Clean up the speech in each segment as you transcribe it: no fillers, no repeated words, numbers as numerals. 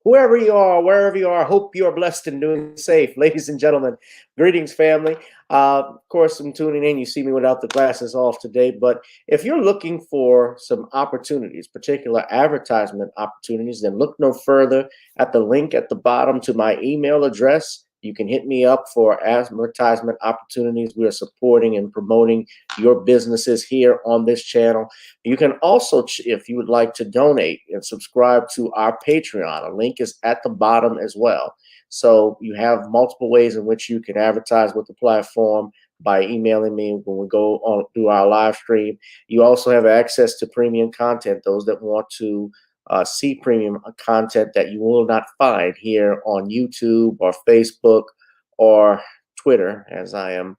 whoever you are, wherever you are, I hope you are blessed and doing safe. Ladies and gentlemen, greetings, family. Of course, I'm tuning in. You see me without the glasses off today, but if you're looking for some opportunities, particular advertisement opportunities, then look no further at the link at the bottom to my email address. You can hit me up for advertisement opportunities. We are supporting and promoting your businesses here on this channel. You can also, if you would like to donate and subscribe to our Patreon, a link is at the bottom as well. So you have multiple ways in which you can advertise with the platform by emailing me when we go on through our live stream. You also have access to premium content, those that want to see premium content that you will not find here on YouTube or Facebook or Twitter, as I am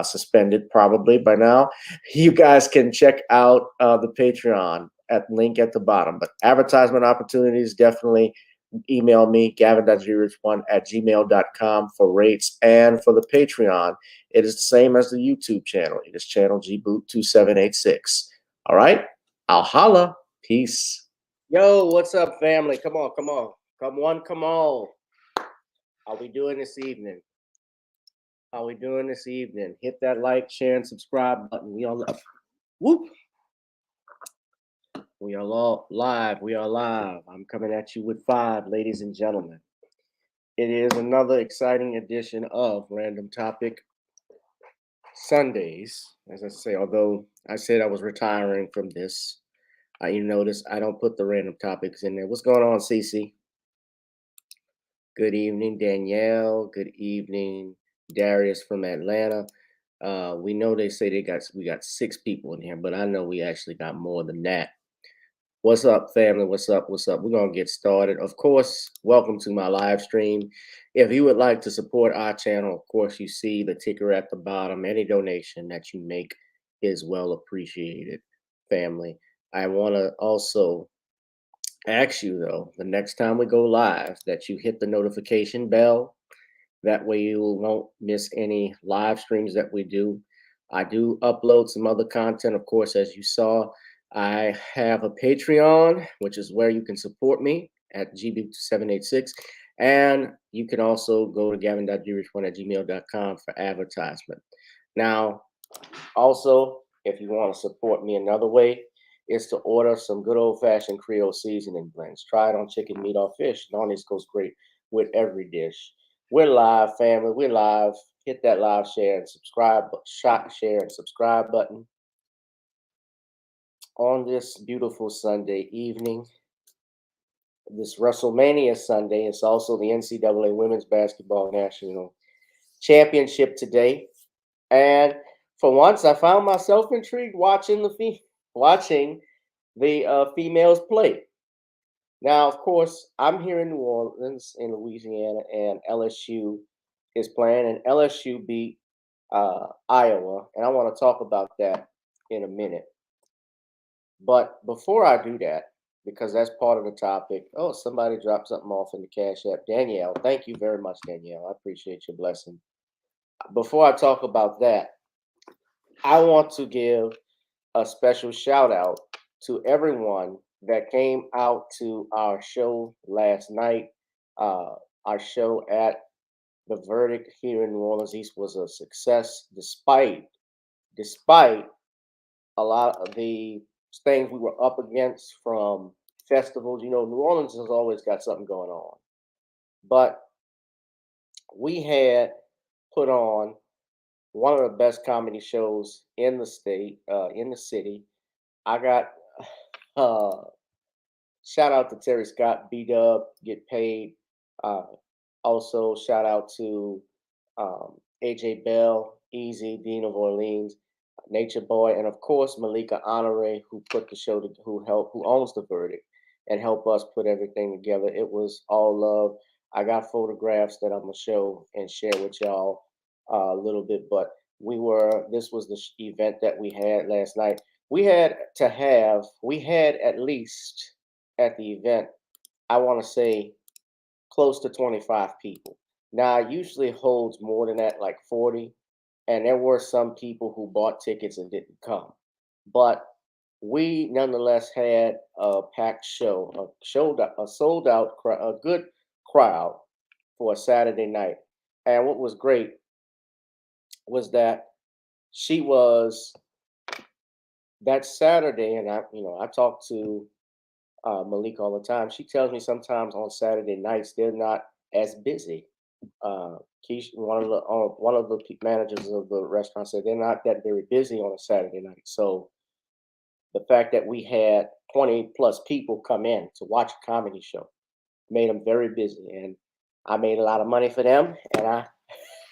suspended probably by now. You guys can check out the Patreon at link at the bottom. But advertisement opportunities, definitely email me, gavin.grich1@gmail.com for rates. And for the Patreon, it is the same as the YouTube channel. It is channel gboot2786. All right, I'll holla. Peace. Yo, what's up, family? Come on, come on. Come on, come on. How we doing this evening? How we doing this evening? Hit that like, share, and subscribe button. We are live. Whoop. We are all live. We are live. I'm coming at you with 5, ladies and gentlemen. It is another exciting edition of Random Topic Sundays. As I say, although I said I was retiring from this, you notice I don't put the random topics in there. What's going on, Cece? Good evening, Danielle. Good evening, Darius from Atlanta. We know they say we got 6 people in here, but I know we actually got more than that. What's up, family? What's up? What's up? We're gonna get started. Of course, welcome to my live stream. If you would like to support our channel, of course, you see the ticker at the bottom. Any donation that you make is well appreciated, family. I want to also ask you, though, the next time we go live, that you hit the notification bell. That way you won't miss any live streams that we do. I do upload some other content. Of course, as you saw, I have a Patreon, which is where you can support me at GB786. And you can also go to gavin.grich1@gmail.com for advertisement. Now, also, if you want to support me another way, is to order some good old-fashioned Creole seasoning blends. Try it on chicken, meat, or fish. And on this goes great with every dish. We're live, family. We're live. Hit that live share and subscribe, share and subscribe button. On this beautiful Sunday evening, this WrestleMania Sunday, it's also the NCAA Women's Basketball National Championship today. And for once, I found myself intrigued watching the females play. Now, of course, I'm here in New Orleans, in Louisiana, and LSU is playing, and LSU beat Iowa, and I want to talk about that in a minute. But before I do that, because that's part of the topic, oh, somebody dropped something off in the Cash App. Danielle, thank you very much, Danielle. I appreciate your blessing. Before I talk about that, I want to give a special shout out to everyone that came out to our show last night. Our show at The Verdict here in New Orleans East was a success, despite a lot of the things we were up against from festivals. You know, New Orleans has always got something going on. But we had put on one of the best comedy shows in the state, in the city. I got shout out to Terry Scott, B-Dub, Get Paid. Also, shout out to AJ Bell, Easy, Dean of Orleans, Nature Boy, and of course Malika Honore, who put the show, who owns The Verdict, and helped us put everything together. It was all love. I got photographs that I'm gonna show and share with y'all a little bit, but this was the event that we had last night. We had at least at the event, I want to say close to 25 people. Now, it usually holds more than that, like 40. And there were some people who bought tickets and didn't come. But we nonetheless had a packed show, a sold out, a good crowd for a Saturday night. And what was great was that she was that Saturday, and I talk to Malik all the time. She tells me sometimes on Saturday nights they're not as busy. Keish, one of the managers of the restaurant said they're not that very busy on a Saturday night. So the fact that we had 20 plus people come in to watch a comedy show made them very busy, and I made a lot of money for them, and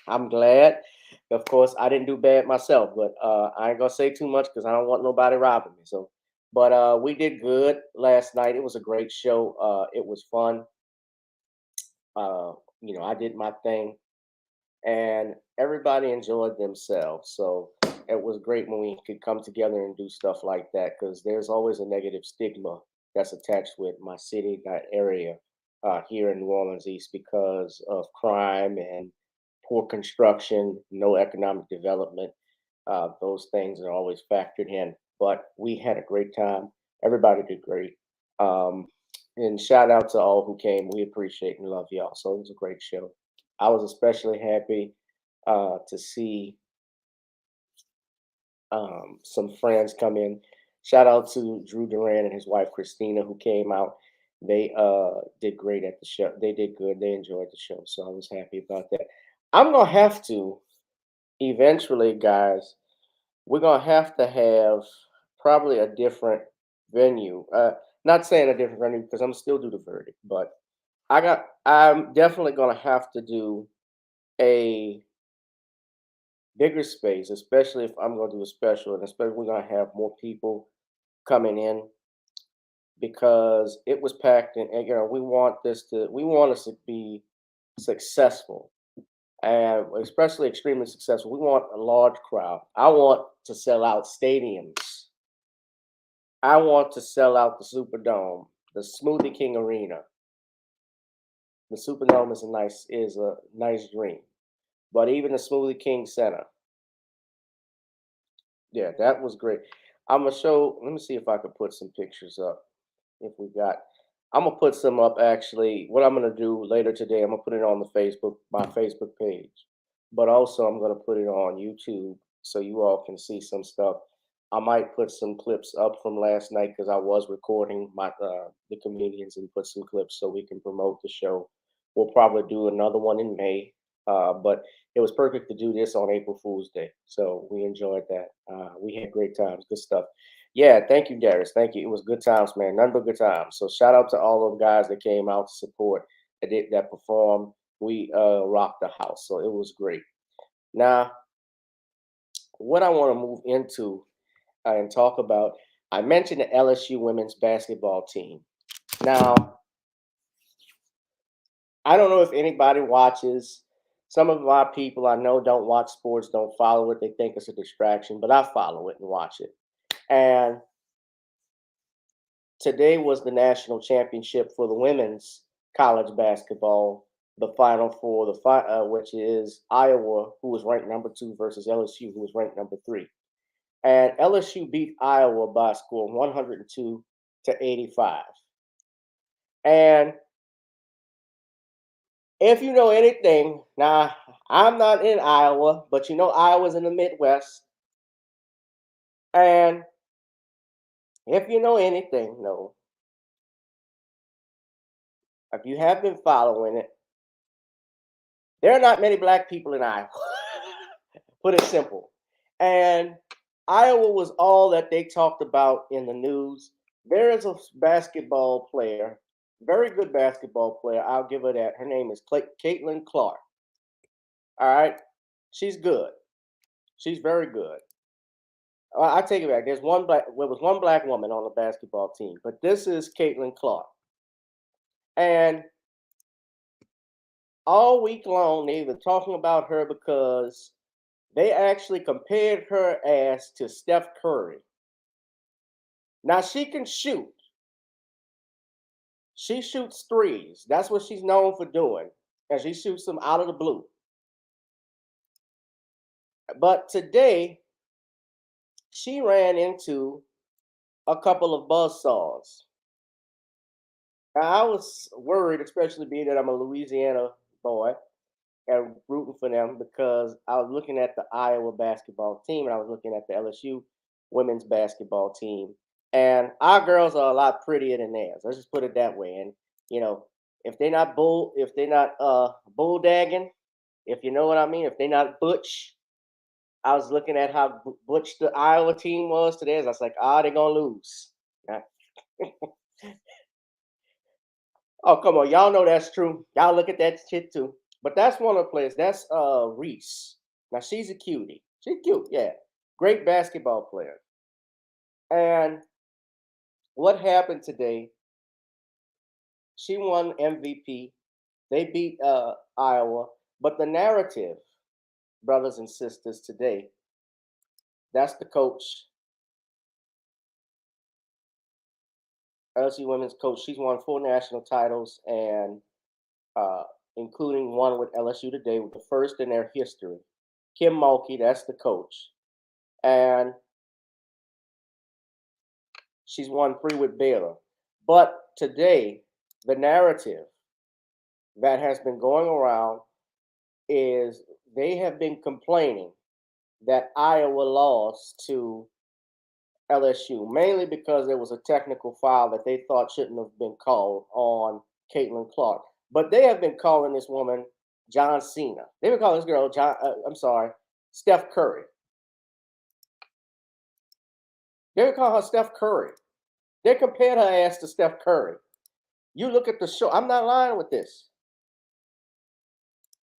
I'm glad. Of course, I didn't do bad myself, but I ain't gonna say too much because I don't want nobody robbing me. So, but we did good last night. It was a great show. It was fun. Uh, I did my thing, and everybody enjoyed themselves. So it was great when we could come together and do stuff like that because there's always a negative stigma that's attached with my city, that area here in New Orleans East because of crime and poor construction, no economic development. Those things are always factored in. But we had a great time. Everybody did great. Um, and shout out to all who came. We appreciate and love y'all. So it was a great show. I was especially happy to see some friends come in. Shout out to Drew Duran and his wife Christina who came out. They did great at the show. They did good. They enjoyed the show. So I was happy about that. I'm gonna have to eventually, guys. We're gonna have to have probably a different venue. Not saying a different venue because I'm still do the verdict, but I'm definitely gonna have to do a bigger space, especially if I'm gonna do a special, and especially we're gonna have more people coming in because it was packed and we want us to be successful and especially extremely successful. We want a large crowd. I want to sell out stadiums. I want to sell out the Superdome, the Smoothie King Arena. The Superdome is a nice dream. But even the Smoothie King Center, yeah, that was great. I'm gonna show. Let me see if I can put some pictures up. If we got, I'm gonna put some up actually. What I'm gonna do later today, I'm gonna put it on my Facebook page, but also I'm gonna put it on YouTube so you all can see some stuff. I might put some clips up from last night because I was recording the comedians and put some clips so we can promote the show. We'll probably do another one in May, but it was perfect to do this on April Fool's Day, so we enjoyed that. We had great times, good stuff. Yeah, thank you, Darius. Thank you. It was good times, man. None but good times. So shout out to all of the guys that came out to support that performed. We rocked the house, so it was great. Now, what I want to move into and talk about, I mentioned the LSU women's basketball team. Now, I don't know if anybody watches. Some of my people I know don't watch sports, don't follow it. They think it's a distraction, but I follow it and watch it. And today was the national championship for the women's college basketball, the Final Four, which is Iowa, who was ranked number 2, versus LSU, who was ranked number 3. And LSU beat Iowa by a score of 102 to 85. And if you know anything, now I'm not in Iowa, but Iowa's in the Midwest. And if you know anything, no, if you have been following it, there are not many black people in Iowa. Put it simple. And Iowa was all that they talked about in the news. There is a basketball player, very good basketball player. I'll give her that. Her name is Caitlin Clark. All right. She's good. She's very good. I take it back. There was one black woman on the basketball team, but this is Caitlin Clark. And all week long, they've been talking about her because they actually compared her ass to Steph Curry. Now she can shoot. She shoots threes. That's what she's known for doing. And she shoots them out of the blue. But today, she ran into a couple of buzzsaws. I was worried, especially being that I'm a Louisiana boy and rooting for them because I was looking at the Iowa basketball team and I was looking at the LSU women's basketball team. And our girls are a lot prettier than theirs. Let's just put it that way. And you know, if they're not bulldagging, if you know what I mean, if they're not butch, I was looking at how butch the Iowa team was to theirs. I was like, they're gonna lose. Yeah. Oh, come on. Y'all know that's true. Y'all look at that shit too. But that's one of the players. That's Reese. Now she's a cutie. She's cute, yeah. Great basketball player. And what happened today? She won MVP. They beat Iowa. But the narrative, brothers and sisters, today, that's the coach, LSU women's coach. She's won 4 national titles and uh, including one with LSU today, with the first in their history. Kim Mulkey, that's the coach. And she's won 3 with Baylor. But today, the narrative that has been going around is they have been complaining that Iowa lost to LSU, mainly because there was a technical foul that they thought shouldn't have been called on Caitlin Clark. But they have been calling this woman John Cena. They've been calling this girl Steph Curry. They would call her Steph Curry. They compared her ass to Steph Curry. You look at the show. I'm not lying with this.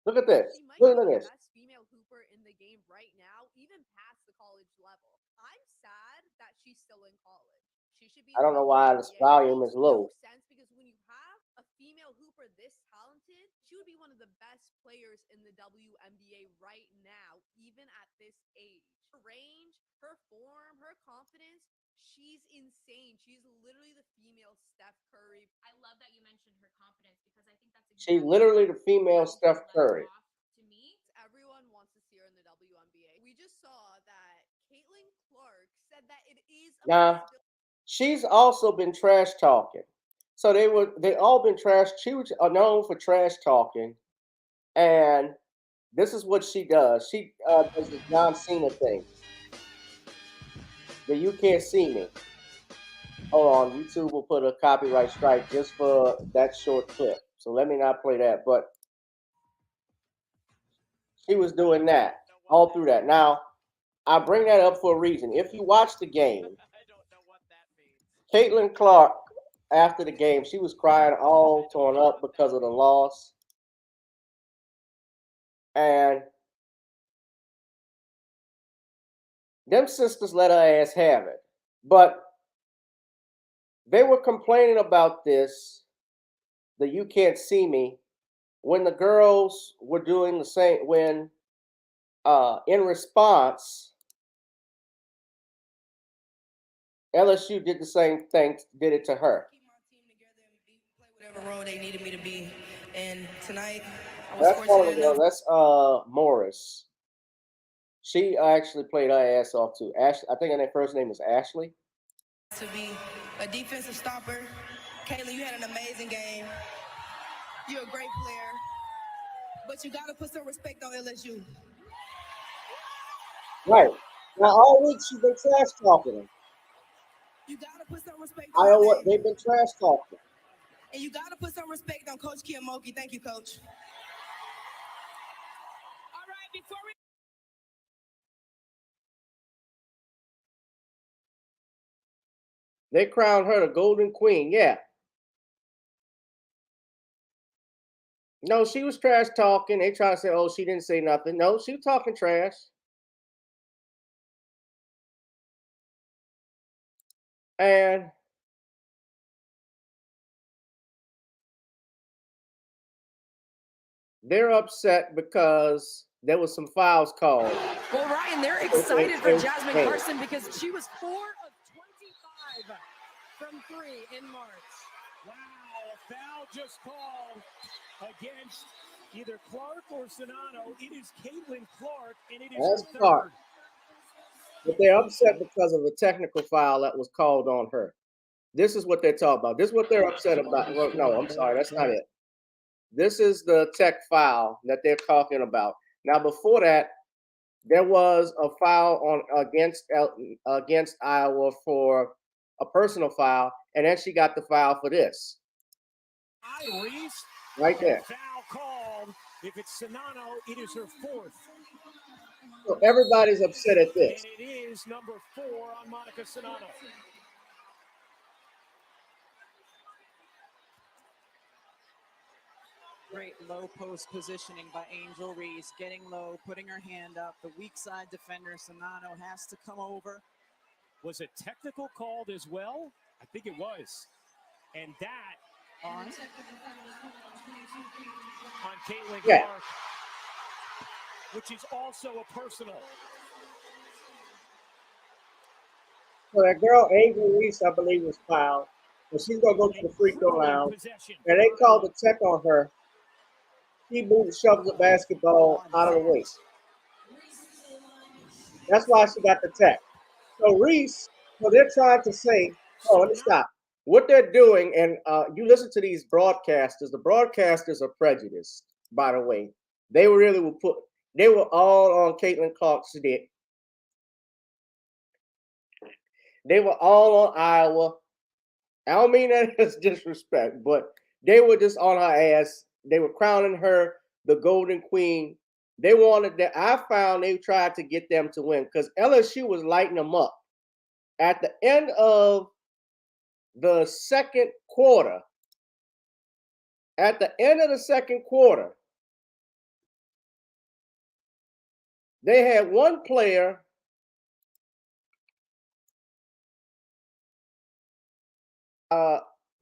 Look at this. She might Look be at the this. best female hooper in the game right now, even past the college level. I'm sad that she's still in college. She should be I in the don't know why this WNBA. It volume is makes no low. sense because when you have a female hooper this talented, she would be one of the best players in the WNBA right now, even at this age. Her range, her form, her confidence, she's insane. She's literally the female Steph Curry. I love that you mentioned her confidence because I think that's She's exactly literally the what female brings Steph Lex Curry. off to me. Everyone wants to see her in the WNBA. We just saw that Caitlin Clark said that it is a Now, possibility. she's also been trash talking. So they all been trash. She was known for trash talking, and this is what she does. She does the John Cena thing. That you can't see me. Hold on, YouTube will put a copyright strike just for that short clip. So let me not play that. But she was doing that all through that. Now, I bring that up for a reason. If you watch the game, Caitlin Clark, after the game, she was crying all torn up because of the loss. And them sisters let her ass have it. But they were complaining about this, the you can't see me, when the girls were doing the same, when in response, LSU did the same thing, did it to her. Keep my team together and play whatever role they needed me to be. And tonight, I was That's one of fortunate the girls. enough That's Morris. She actually played her ass off too. Ashley, I think her first name is Ashley. to be a defensive stopper. Caitlin, you had an amazing game. You're a great player, but you got to put some respect on LSU. Right. Now all week she's been trash talking them. You got to put some respect on her Iowa, name, they've been trash talking. and you got to put some respect on Coach Kim Mulkey. Thank you, Coach. All right, before we They crowned her the Golden Queen. Yeah. No, she was trash talking. They try to say, oh, she didn't say nothing. No, she was talking trash. And they're upset because there was some fouls called. Well, Ryan, they're excited for Jasmine Hey. Carson because she was 4 of 25 from 3 in March. Wow, a foul just called against either Clark or Sonano. It is Caitlin Clark, and it is That's her third. Clark. but they're upset because of a technical foul that was called on her. This is what they're talking about. This is what they're upset about. Well, no, I'm sorry, that's not it. This is the tech foul that they're talking about. Now, before that, there was a foul on against Iowa for a personal foul, and then she got the foul for this. Reese, right there. Foul called. If it's Sonano, it is her fourth. So everybody's upset at And this. it is number 4 on Monica Sonano. Great low post positioning by Angel Reese, getting low, putting her hand up. The weak side defender, Sonano, has to come over. Was a technical called as well? I think it was. And that on Caitlin Clark, which is also a personal. So that girl, Angel Reese, I believe, was fouled. And she's going to go to the free throw line. And they called the tech on her. She moved, shoves the basketball out of the way. That's why she got the tech. So Reese, so they're trying to say, oh, let me stop. What they're doing, and you listen to these broadcasters, the broadcasters are prejudiced, by the way. They really they were all on Caitlin Clark's dick. They were all on Iowa. I don't mean that as disrespect, but they were just on her ass. They were crowning her the Golden Queen. They wanted that. I found they tried to get them to win because LSU was lighting them up. At the end of the second quarter, they had one player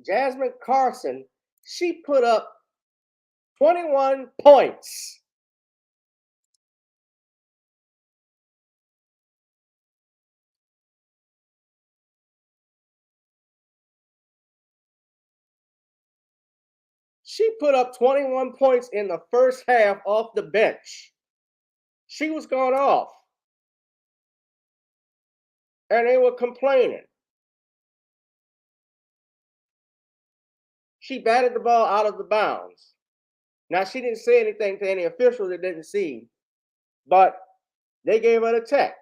Jasmine Carson. She put up 21 points. She put up 21 points in the first half off the bench. She was going off. And they were complaining. She batted the ball out of the bounds. Now, she didn't say anything to any official that didn't see, but they gave her the tech.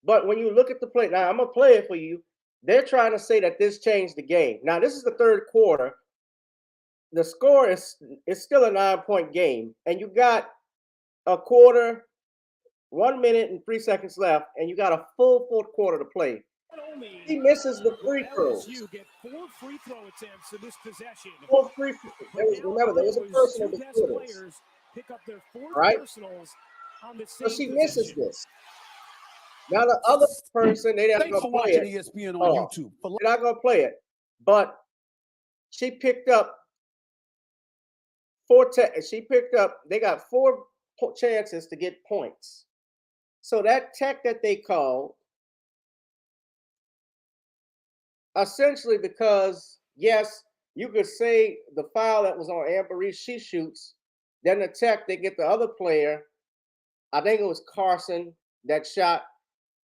But when you look at the play, now I'm going to play it for you. They're trying to say that this changed the game. Now, this is the third quarter. The score is still a 9-point game, and you got a quarter, 1 minute and 3 seconds left, and you got a full fourth quarter to play. He misses the free throws. You get 4 free throw attempts in this possession. 4 free throws. Remember, there was a personal between us. Pick up their 4 right? personals on the same So she possession. misses this. Now the other person, they're not going to play it. ESPN on YouTube. They're not going to play it. But she picked up 4. They got 4 chances to get points. So that tech that they called, essentially, because yes, you could say the foul that was on Amber Reese, she shoots. Then the tech, they get the other player. I think it was Carson that shot.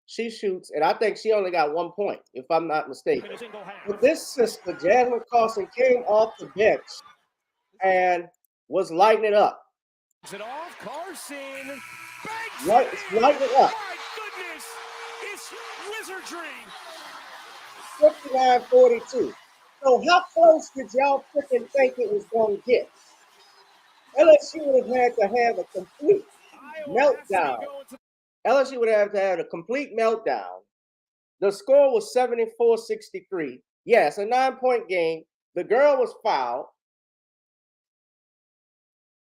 She shoots, and I think she only got 1 point, if I'm not mistaken. But this sister, Jasmine Carson, came off the bench and was lighting it up. It off, Carson. Lighting it up. My goodness, it's wizardry. 59-42. So how close did y'all freaking think it was going to get? LSU would have had to have a complete meltdown. LSU would have to have a complete meltdown. The score was 74-63. Yes, a 9-point game. The girl was fouled.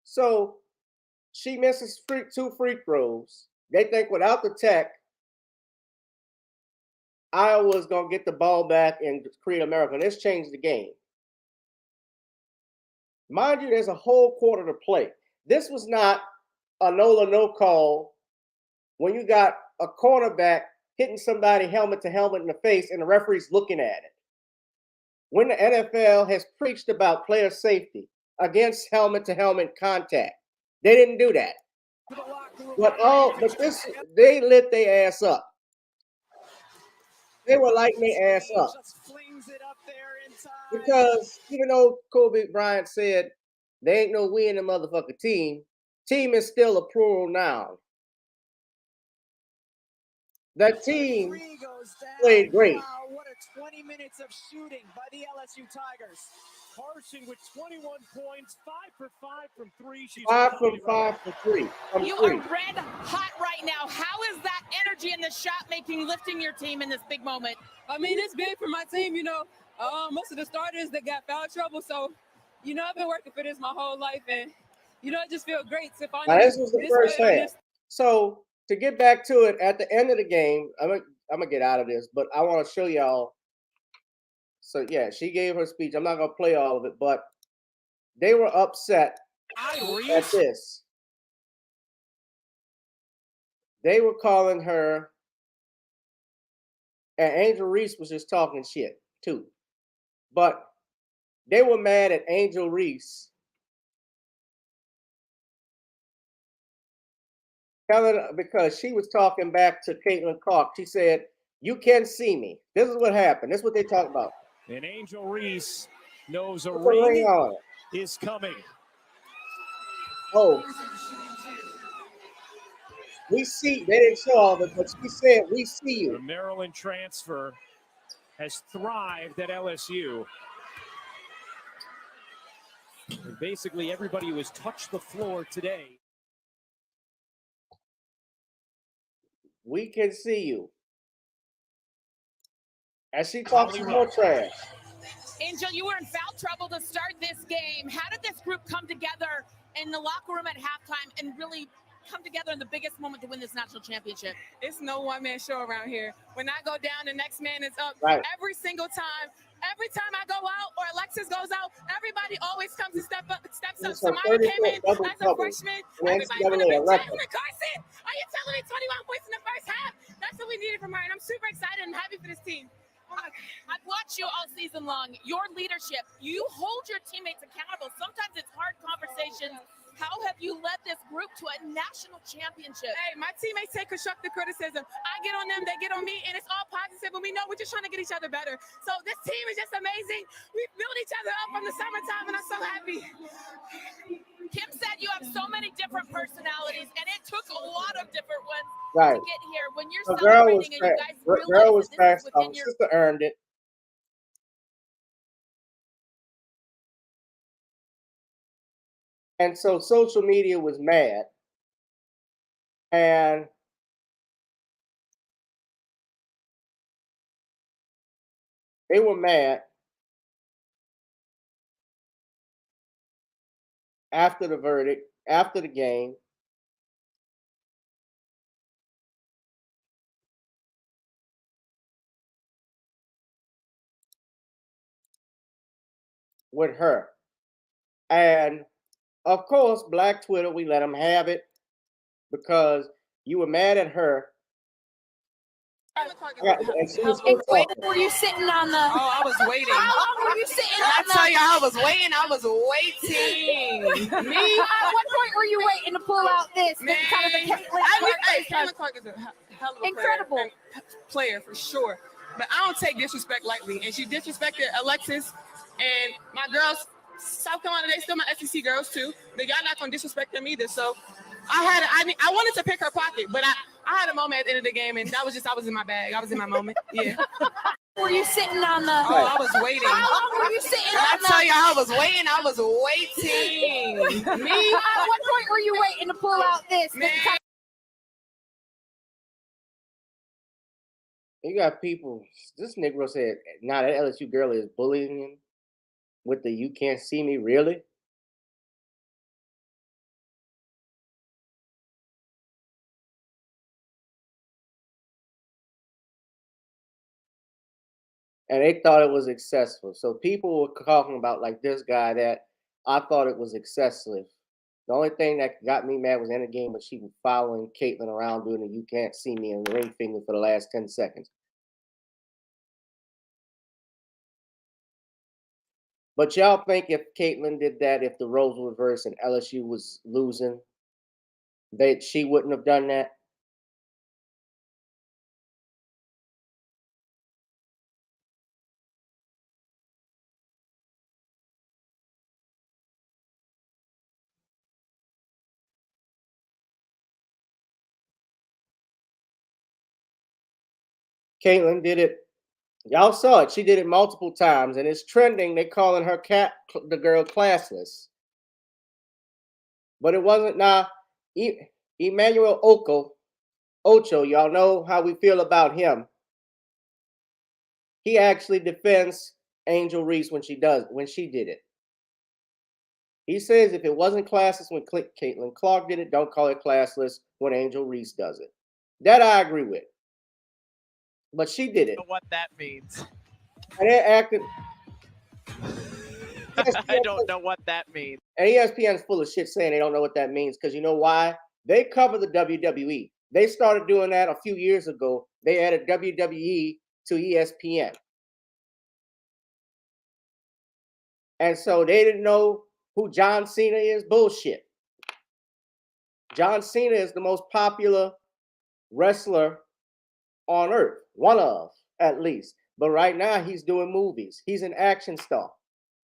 So she misses 2 free throws. They think without the tech, Iowa's going to get the ball back and create a miracle. And this changed the game. Mind you, there's a whole quarter to play. This was not a no call when you got a cornerback hitting somebody helmet to helmet in the face and the referee's looking at it. When the NFL has preached about player safety against helmet to helmet contact, they didn't do that. But they lit their ass up. They were lighting their ass up. Just flings it up there in time. Because even though Kobe Bryant said there ain't no we in the motherfucking team, team is still a plural noun. That team Three goes down. played great. Wow, what a 20 minutes of shooting by the LSU Tigers. Carson with 21 points, 5 for 5 from 3. She's 5 from 5 for 3. You are red hot right now. How is that energy and the shot making lifting your team in this big moment? I mean, it's big for my team. You know, most of the starters that got foul trouble. So, you know, I've been working for this my whole life, and you know, it just feels great to finally. Now, this was the first half. So to get back to it, at the end of the game, I'm gonna get out of this, but I want to show y'all. So yeah, she gave her speech. I'm not gonna play all of it, but they were upset at this. They were calling her, and Angel Reese was just talking shit too. But they were mad at Angel Reese because she was talking back to Caitlin Clark. She said, "You can see me." This is what happened. This is what they talk about. And Angel Reese knows a ring on it. is coming. Oh. We see, they didn't show all of it, but she said, "We see you." The Maryland transfer has thrived at LSU. And basically, everybody who has touched the floor today. We can see you. And she talks some more trash. Angel, you were in foul trouble to start this game. How did this group come together in the locker room at halftime and really come together in the biggest moment to win this national championship? It's no one-man show around here. When I go down, the next man is up. Right. Every single time. Every time I go out or Alexis goes out, everybody always comes and steps up. Samaya came in as a freshman. Everybody's going to be Jalen Carson. Are you telling me 21 points in the first half? That's what we needed from her, and I'm super excited and happy for this team. I've watched you all season long. Your leadership, you hold your teammates accountable. Sometimes it's hard conversations. How have you led this group to a national championship? Hey, my teammates take constructive criticism. I get on them, they get on me, and it's all positive, and we know we're just trying to get each other better. So this team is just amazing. We built each other up from the summertime, and I'm so happy. Kim said you have so many different personalities, and it took a lot of different ones Right. to get here. When you're The girl was celebrating and you guys girl realize was that fast. this is within your Sister earned it. And so social media was mad. And they were mad after the verdict, after the game. With her. And of course, Black Twitter, we let them have it because you were mad at her. And she was still talking. Were you sitting on the? Oh, I was waiting. How long were you sitting I on the? tell you, I was waiting. I was waiting. Me? At what point were you waiting to pull out this? Man, Kind of the Caitlin Caitlin Clark is a hell of a incredible player for sure. But I don't take disrespect lightly, and she disrespected Alexis and my girls. South Carolina, they still my SEC girls too. But y'all not gonna disrespect them either. So I wanted to pick her pocket, but I had a moment at the end of the game, and I was in my bag. I was in my moment. Yeah. Were you sitting on the? Oh, I was waiting. How long were you sitting I on the? tell you, I was waiting. I was waiting. Me? At what point were you waiting to pull out this? Man. You got people. This Negro said, "Nah, that LSU girl is bullying him with the 'you can't see me,' really?" And they thought it was excessive. So people were talking about like this guy that I thought it was excessive. The only thing that got me mad was in the game was she was following Caitlin around doing the "you can't see me" and the ring finger for the last 10 seconds. But y'all think if Caitlin did that, if the roles were reversed and LSU was losing, she wouldn't have done that? Caitlyn did it. Y'all saw it. She did it multiple times, and it's trending. They calling her the girl classless. But it wasn't. Now, Emmanuel Ocho, y'all know how we feel about him. He actually defends Angel Reese when she did it. He says if it wasn't classless when Caitlin Clark did it, don't call it classless when Angel Reese does it. That I agree with. But she did it. I don't know what that means. And they're acting. I don't know what that means. And ESPN's full of shit saying they don't know what that means because you know why? They cover the WWE. They started doing that a few years ago. They added WWE to ESPN. And so they didn't know who John Cena is. Bullshit. John Cena is the most popular wrestler on earth. One of, at least. But right now he's doing movies. He's an action star.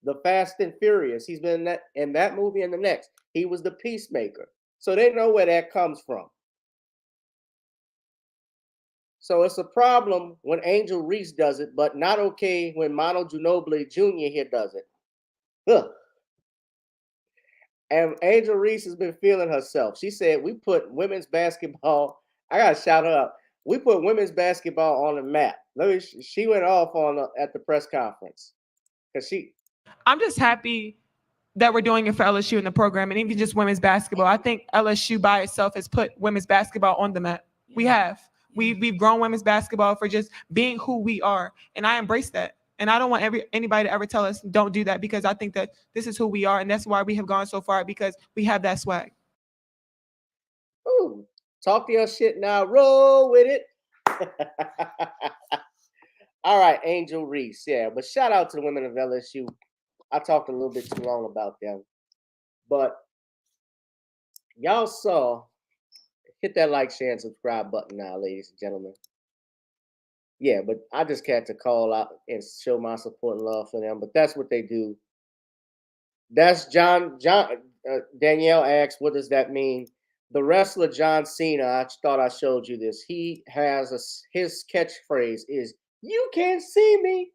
The Fast and Furious. He's been in that movie and the next. He was the Peacemaker. So they know where that comes from. So it's a problem when Angel Reese does it, but not okay when Manu Ginobili Jr. here does it. Ugh. And Angel Reese has been feeling herself. She said, we put women's basketball, I got to shout her up. We put women's basketball on the map. She went off at the press conference. I'm just happy that we're doing it for LSU in the program, and even just women's basketball. I think LSU by itself has put women's basketball on the map. We have. We've grown women's basketball for just being who we are, and I embrace that. And I don't want anybody to ever tell us don't do that, because I think that this is who we are, and that's why we have gone so far, because we have that swag. Ooh, talk your shit now. Roll with it. All right, Angel Reese. Yeah, but shout out to the women of LSU. I talked a little bit too long about them. But y'all saw, hit that like, share, and subscribe button now, ladies and gentlemen. Yeah, but I just had to call out and show my support and love for them. But that's what they do. That's Danielle asks, what does that mean? The wrestler John Cena, I thought I showed you this. He has his catchphrase is, you can't see me.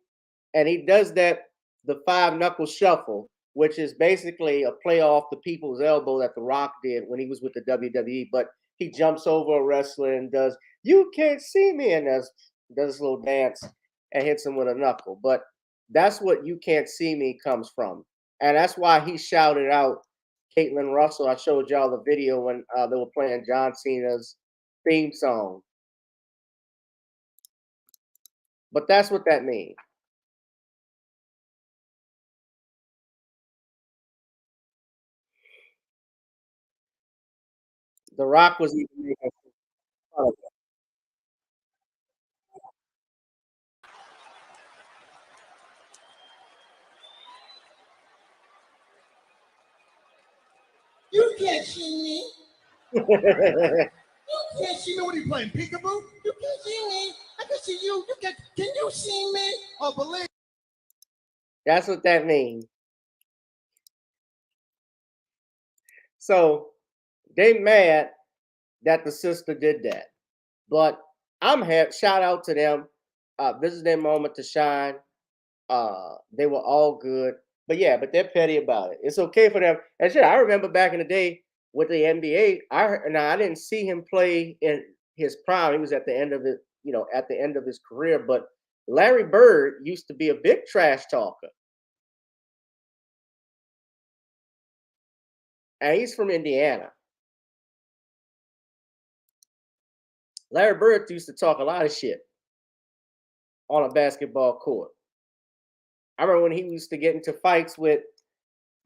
And he does that, the 5-knuckle shuffle, which is basically a play off the people's elbow that The Rock did when he was with the WWE. But he jumps over a wrestler and does, you can't see me, and does this little dance and hits him with a knuckle. But that's what you can't see me comes from. And that's why he shouted out Caitlin Russell. I showed y'all the video when they were playing John Cena's theme song. But that's what that means. The Rock was even making fun of it. You can't see me. You can't see me. What are you playing, peekaboo? You can't see me. I can see you. Can you see me? Oh, believe. That's what that means. So they mad that the sister did that. But I'm happy. Shout out to them. This is their moment to shine. They were all good. But yeah, but they're petty about it. It's okay for them. And shit, I remember back in the day with the NBA, I didn't see him play in his prime. He was at the end of it, at the end of his career. But Larry Bird used to be a big trash talker. And he's from Indiana. Larry Bird used to talk a lot of shit on a basketball court. I remember when he used to get into fights with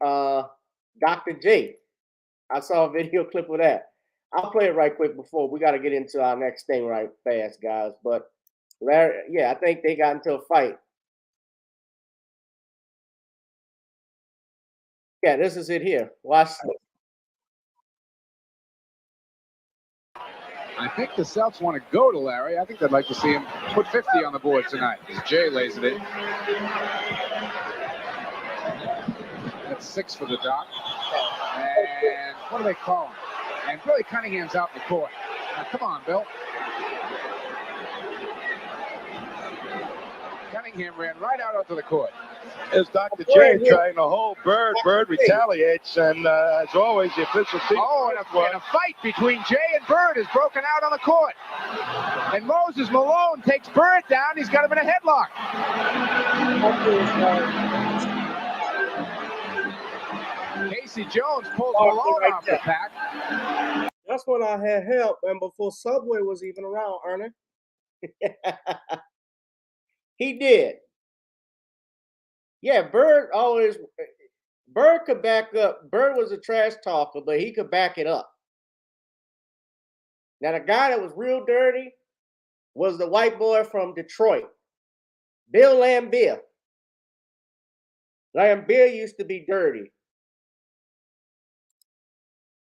Dr. J. I saw a video clip of that. I'll play it right quick before we got to get into our next thing right fast, guys. But Larry, yeah, I think they got into a fight. Yeah, this is it here. Watch this. I think the Celtics want to go to Larry. I think they'd like to see him put 50 on the board tonight. Jay lays it in. That's 6 for the Doc. And what do they call him? And Billy Cunningham's out in the court. Now, come on, Bill. Cunningham ran right out onto the court. As Dr. J trying to hold Bird. Bird retaliates, and as always, the official team. Oh, and a fight between Jay and Bird has broken out on the court. And Moses Malone takes Bird down. He's got him in a headlock. Casey Jones pulls Malone off the pack. That's when I had help, and before Subway was even around, Ernie. He did. Yeah, Bird could back up. Bird was a trash talker, but he could back it up. Now, the guy that was real dirty was the white boy from Detroit, Bill Laimbeer. Laimbeer used to be dirty.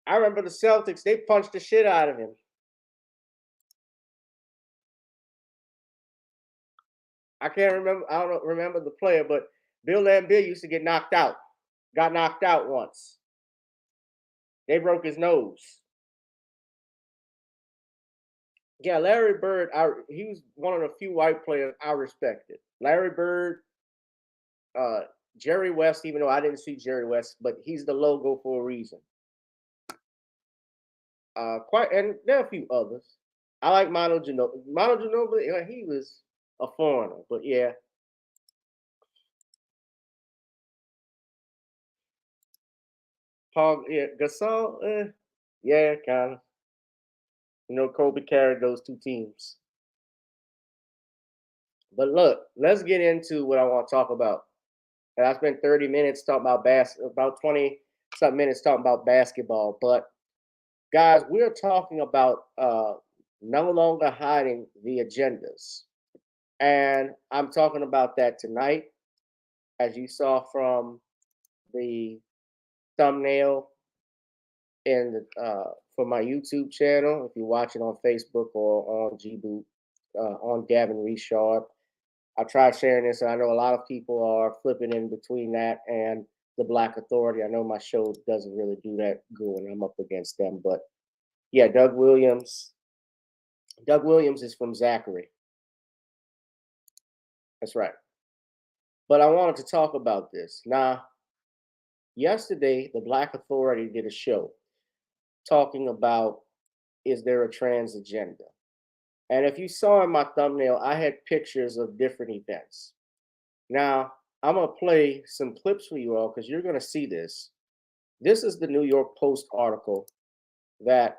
I remember the Celtics, they punched the shit out of him. I don't remember the player, but Bill Laimbeer used to get knocked out. Got knocked out once. They broke his nose. Yeah, Larry Bird, he was one of the few white players I respected. Larry Bird, Jerry West, even though I didn't see Jerry West, but he's the logo for a reason. And there are a few others. I like Manu Ginobili. Manu Ginobili, he was a foreigner, but yeah. Paul, yeah, Gasol, yeah, kind of. You know, Kobe carried those two teams. But look, let's get into what I want to talk about. And I spent 30 minutes talking about about 20-something minutes talking about basketball. But guys, we're talking about no longer hiding the agendas. And I'm talking about that tonight, as you saw from the thumbnail for my YouTube channel. If you're watching on Facebook or on Gboot, on Gavin Richard, I tried sharing this, and I know a lot of people are flipping in between that and the Black Authority. I know my show doesn't really do that good when I'm up against them, but yeah, Doug Williams. Doug Williams is from Zachary. That's right. But I wanted to talk about this. Now, yesterday, the Black Authority did a show talking about, is there a trans agenda? And if you saw in my thumbnail, I had pictures of different events. Now, I'm going to play some clips for you all because you're going to see this. This is the New York Post article that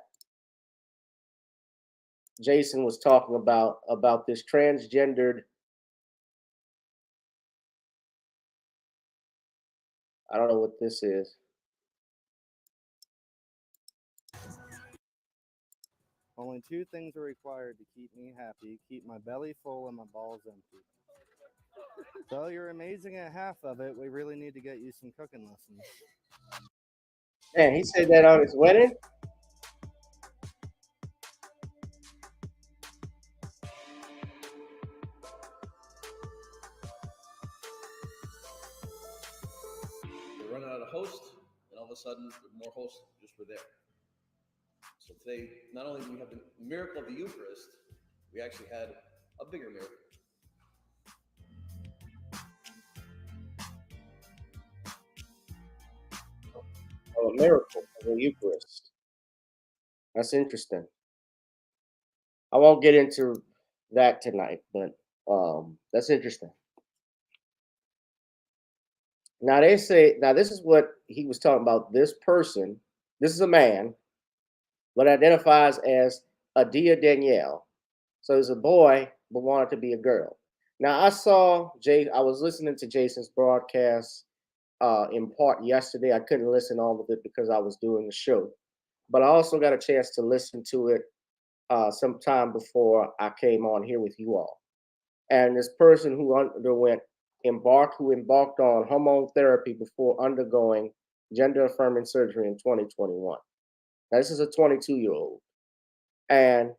Jason was talking about this transgendered, I don't know what this is. Only two things are required to keep me happy: keep my belly full and my balls empty. So you're amazing at half of it. We really need to get you some cooking lessons. Man, he said that on his wedding? We're running out of hosts, and all of a sudden, more hosts just were there. So today, not only do we have the miracle of the Eucharist, we actually had a bigger miracle. Oh, a miracle of the Eucharist. That's interesting. I won't get into that tonight, but that's interesting. Now they say, now this is what he was talking about. This person, this is a man, but identifies as Adia Danielle. So he's a boy, but wanted to be a girl. Now I was listening to Jason's broadcast in part yesterday. I couldn't listen all of it because I was doing the show, but I also got a chance to listen to it sometime before I came on here with you all. And this person who embarked on hormone therapy before undergoing gender affirming surgery in 2021. Now, this is a 22-year-old. And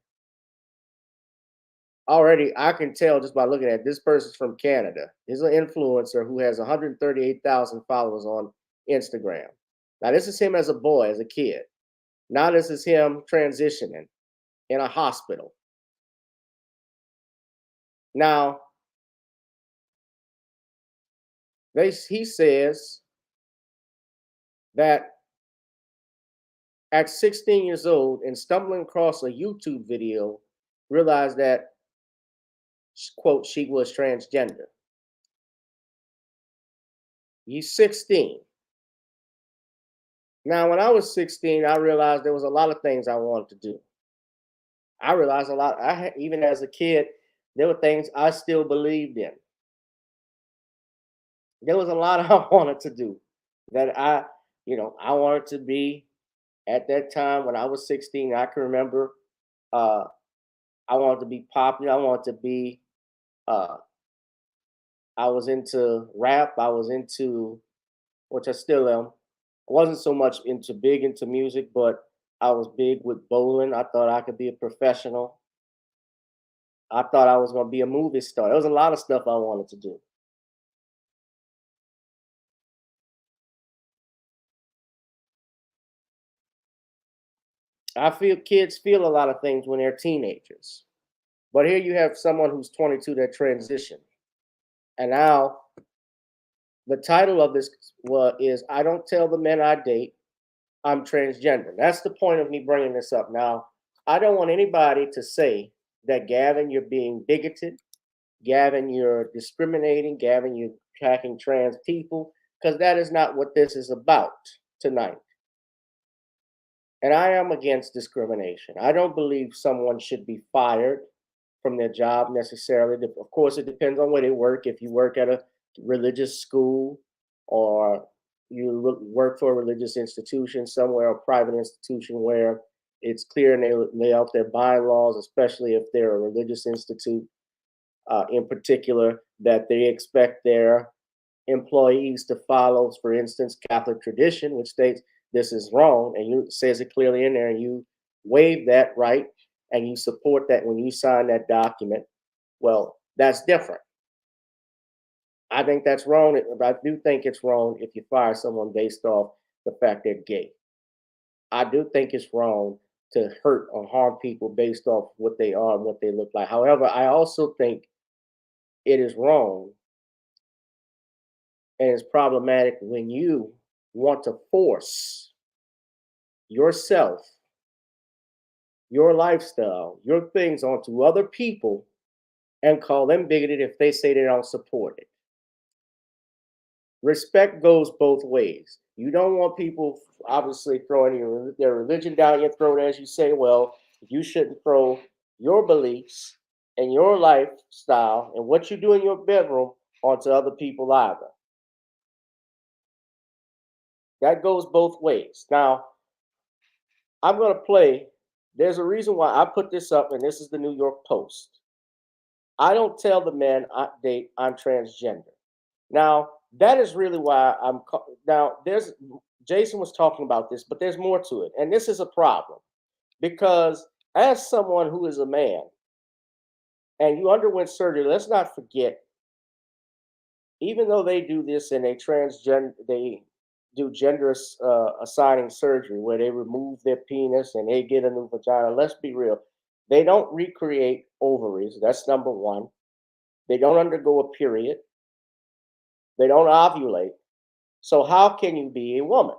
already I can tell just by looking at this person's from Canada. He's an influencer who has 138,000 followers on Instagram. Now, this is him as a boy, as a kid. Now, this is him transitioning in a hospital. Now, he says that at 16 years old and stumbling across a YouTube video, realized that, quote, she was transgender. He's 16. Now, when I was 16, I realized there was a lot of things I wanted to do. I realized a lot, even as a kid, there were things I still believed in. There was a lot I wanted to do that I wanted to be at that time when I was 16. I can remember I wanted to be popular. I wanted to be, uh, I was into rap. I was into, which I still am. I wasn't so much big into music, but I was big with bowling. I thought I could be a professional. I thought I was going to be a movie star. There was a lot of stuff I wanted to do. I feel kids feel a lot of things when they're teenagers. But here you have someone who's 22 that transitioned. And now the title of this is I Don't Tell the Men I Date I'm Transgender. That's the point of me bringing this up. Now, I don't want anybody to say that, Gavin, you're being bigoted. Gavin, you're discriminating. Gavin, you're attacking trans people, because that is not what this is about tonight. And I am against discrimination. I don't believe someone should be fired from their job necessarily. Of course, it depends on where they work. If you work at a religious school or you work for a religious institution somewhere, a private institution where it's clear and they lay out their bylaws, especially if they're a religious institute in particular, that they expect their employees to follow, for instance, Catholic tradition, which states this is wrong, and you says it clearly in there, and you waive that right and you support that when you sign that document. Well, that's different. I think that's wrong. I do think it's wrong if you fire someone based off the fact they're gay. I do think it's wrong to hurt or harm people based off what they are and what they look like. However, I also think it is wrong and it's problematic when you want to force yourself, your lifestyle, your things onto other people and call them bigoted if they say they don't support it. Respect goes both ways. You don't want people obviously throwing their religion down your throat, as you say. Well, you shouldn't throw your beliefs and your lifestyle and what you do in your bedroom onto other people either. That goes both ways. Now, I'm going to play. There's a reason why I put this up, and this is the New York Post. I don't tell the men I date I'm transgender. Now, that is really why there's Jason was talking about this, but there's more to it. And this is a problem because as someone who is a man and you underwent surgery, let's not forget, even though they do this and they do gender assigning surgery where they remove their penis and they get a new vagina. Let's be real. They don't recreate ovaries. That's number one. They don't undergo a period. They don't ovulate. So how can you be a woman?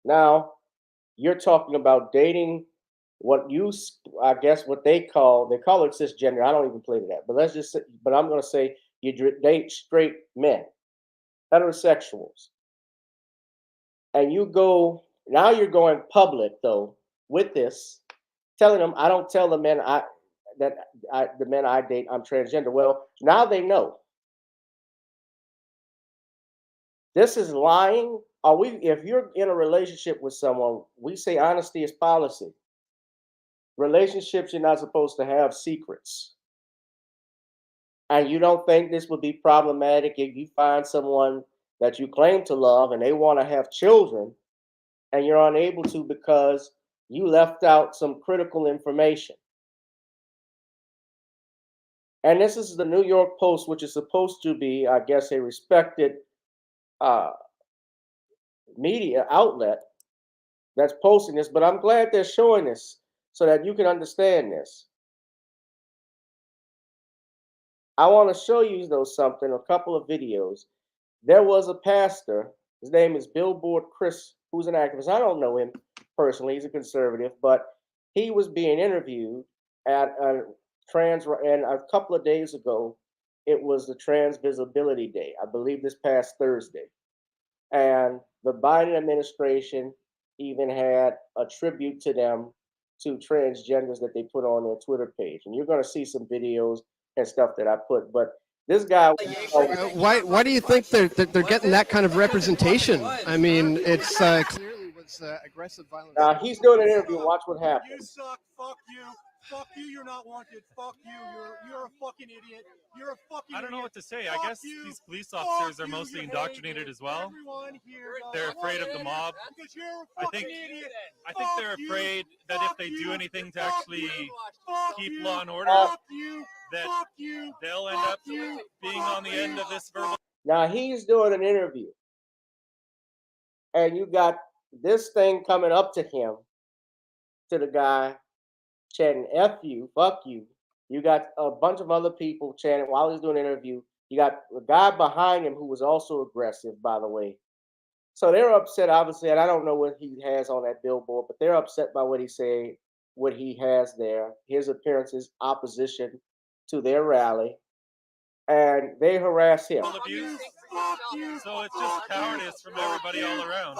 Now, you're talking about dating what they call it cisgender. I don't even play to that. But I'm going to say you date straight men, heterosexuals. And you're going public though with this, telling them I don't tell the men the men I date I'm transgender. Well, now they know. This is lying. If you're in a relationship with someone, we say honesty is policy. Relationships, you're not supposed to have secrets. And you don't think this would be problematic if you find someone that you claim to love and they want to have children and you're unable to because you left out some critical information. And this is the New York Post, which is supposed to be, I guess, a respected media outlet that's posting this, but I'm glad they're showing this so that you can understand this. I want to show you though something, a couple of videos. there was a pastor. His name is Billboard Chris, who's an activist. I don't know him personally. He's a conservative, but he was being interviewed at a and a couple of days ago, it was the Trans Visibility Day. I believe this past Thursday. And the Biden administration even had a tribute to them, to transgenders, that they put on their Twitter page. And you're going to see some videos and stuff that I put. But this guy. Why do you think they're getting that kind of representation? I mean, it's clearly was aggressive violence. He's doing an interview. Watch what happens. You suck. Fuck you. Fuck you. You're not wanted. Fuck you. You're a fucking idiot. You're a fucking. I don't know idiot. what to say. Fuck I guess you. these police officers Fuck are mostly you indoctrinated as well. Here, They're afraid of the mob. Because you're a I think idiot. I think they're Fuck you. afraid that if they do anything to actually keep you. law and order, Fuck you. that Fuck you. they'll end Fuck up you. being on the end of this verbal. Now he's doing an interview, and you got this thing coming up to him, to the guy, chanting "F you, fuck you." You got a bunch of other people chanting while he's doing an interview. You got a guy behind him who was also aggressive, by the way. So they're upset, obviously, and I don't know what he has on that billboard, but they're upset by what he said, what he has there, his appearances, opposition to their rally, and they harass him. Abuse. So it's just cowardice from everybody all around.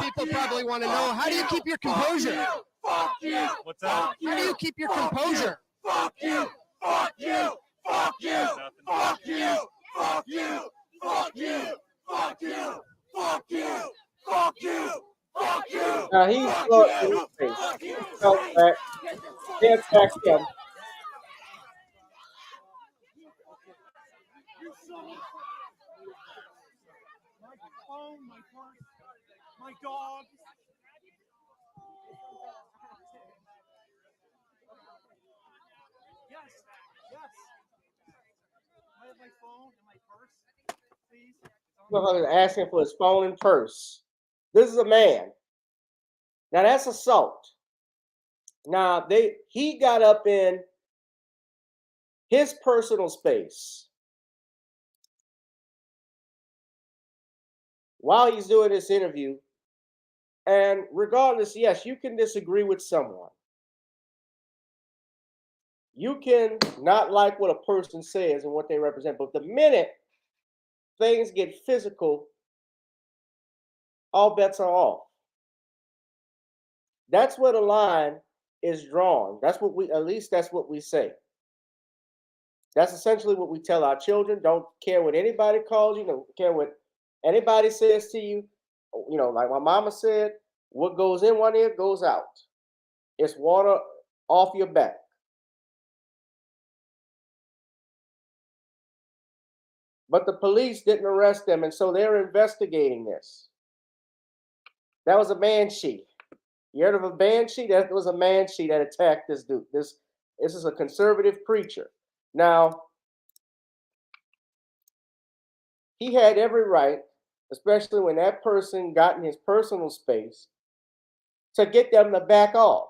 People probably want to know, how do you keep your composure? What's that? How do you keep your composure? Fuck you. Fuck you. Fuck you. Fuck you. Fuck you. Fuck you. Fuck you. Fuck you. Fuck you. Fuck you. Now he's in his face. They attacked him. My phone, my purse, my dog. Yes, yes. I have my phone and my purse, please. Motherfucker asking for his phone and purse. This is a man. Now that's assault. Now he got up in his personal space while he's doing this interview. And regardless, yes, you can disagree with someone. You can not like what a person says and what they represent, but the minute things get physical, all bets are off. That's where the line is drawn. That's what that's what we say. That's essentially what we tell our children. Don't care what anybody calls you, don't care what anybody says to you. You know, like my mama said, what goes in one ear goes out. It's water off your back. But the police didn't arrest them, and so they're investigating this. That was a banshee. You heard of a banshee? That was a banshee that attacked this dude. This is a conservative preacher. Now, he had every right, especially when that person got in his personal space, to get them to back off,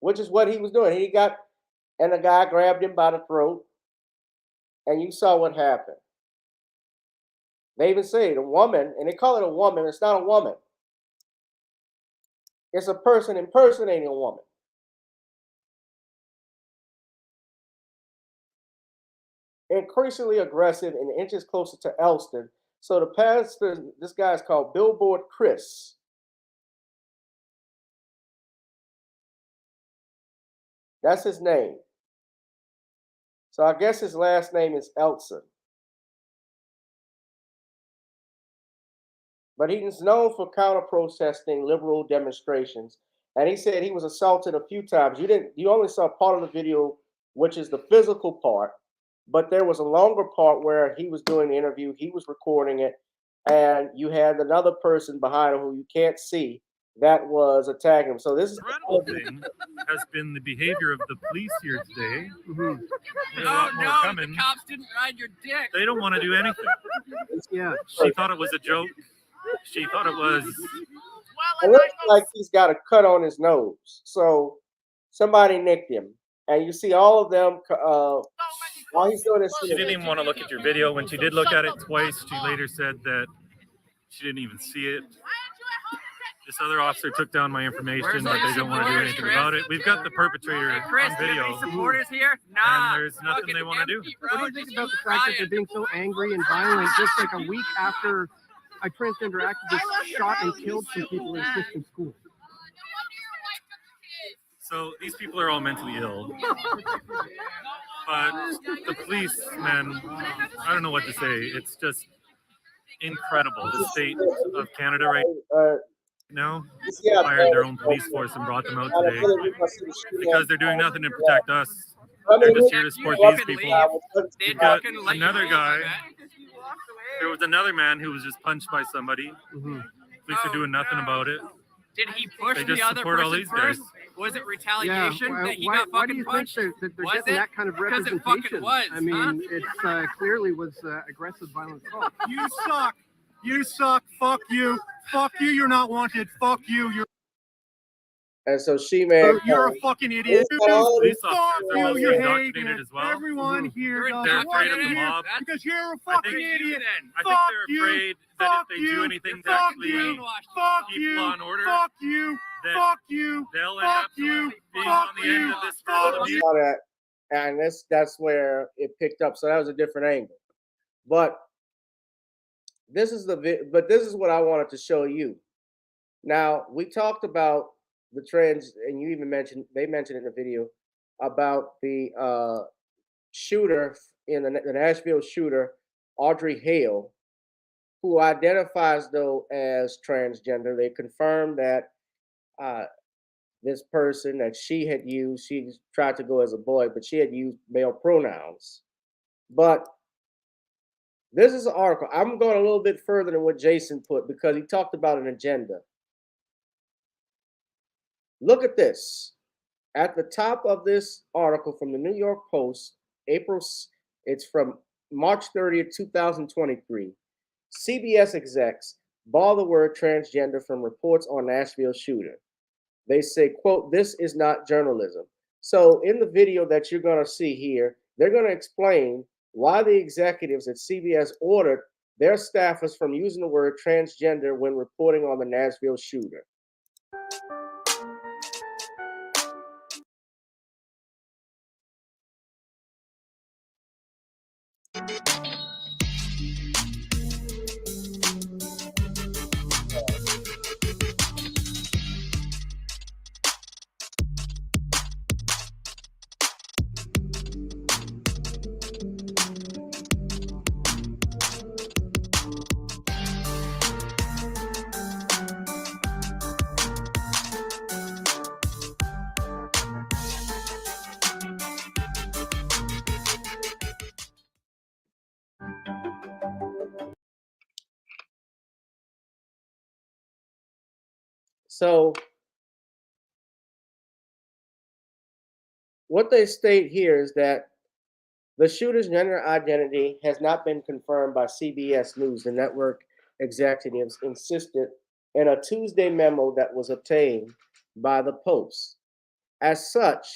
which is what he was doing. And the guy grabbed him by the throat, and you saw what happened. They even say the woman, and they call it a woman. It's not a woman. It's a person impersonating a woman. Increasingly aggressive and inches closer to Elston. So the pastor, this guy is called Billboard Chris. That's his name. So I guess his last name is Elson. But he's known for counter-protesting liberal demonstrations. And he said he was assaulted a few times. You only saw part of the video, which is the physical part, but there was a longer part where he was doing the interview, he was recording it, and you had another person behind him who you can't see that was attacking him. So this is incredible thing has been the behavior of the police here today. No, the cops didn't ride your dick. They don't want to do anything. Yeah. She thought it was a joke. She thought it was. It looks like he's got a cut on his nose. So somebody nicked him. And you see all of them While he's doing this, She didn't even want to look at your video. When she did look at it twice, she later said that she didn't even see it. This other officer took down my information, but they don't want to do anything about it. We've got the perpetrator on video, supporters here? and there's nothing they want to do. What do you think about the fact that they're being so angry and violent just like a week after a transgender activist shot and killed some people in a Christian school? So these people are all mentally ill. But the police, man, I don't know what to say. It's just incredible. The state of Canada right now hired their own police force and brought them out today because they're doing nothing to protect us. They're just here to support these people. We've got another guy. There was another man who was just punched by somebody. Police are doing nothing about it. Did he push They just the other support all person these guys. first? Was it retaliation that he why, got why do fucking you punched? think that they're Was getting it? that kind of Because it representation? fucking was. I mean, it's clearly was aggressive violent assault. You suck. You suck. Fuck you. Fuck you. You're not wanted. Fuck you. You're. And so She-Man, You're a fucking idiot. Police Fuck officers are you. also You're indoctrinated hating as well. everyone here. They're does afraid of the here mob. because you're a I fucking think- idiot. I think Fuck they're you. afraid that if Fuck they you. do anything to Fuck actually you. Fuck keep you. law and order, Fuck you. that Fuck you. they'll end Fuck up you. being Fuck on the end you. of this Fuck verbal I abuse. saw that, and that's where it picked up. So that was a different angle. But this is this is what I wanted to show you. Now we talked about the trans, and you even mentioned they mentioned it in the video about the shooter in the Nashville shooter, Audrey Hale, who identifies though as transgender. They confirmed that this person that she tried to go as a boy, but she had used male pronouns. But this is an article. I'm going a little bit further than what Jason put because he talked about an agenda. Look at this. At the top of this article from the New York Post, it's from March 30th, 2023. CBS execs bar the word transgender from reports on Nashville shooter. They say, quote, "This is not journalism." So in the video that you're going to see here, they're going to explain why the executives at CBS ordered their staffers from using the word transgender when reporting on the Nashville shooter. So what they state here is that the shooter's gender identity has not been confirmed by CBS News. The network executives insisted in a Tuesday memo that was obtained by the Post. As such,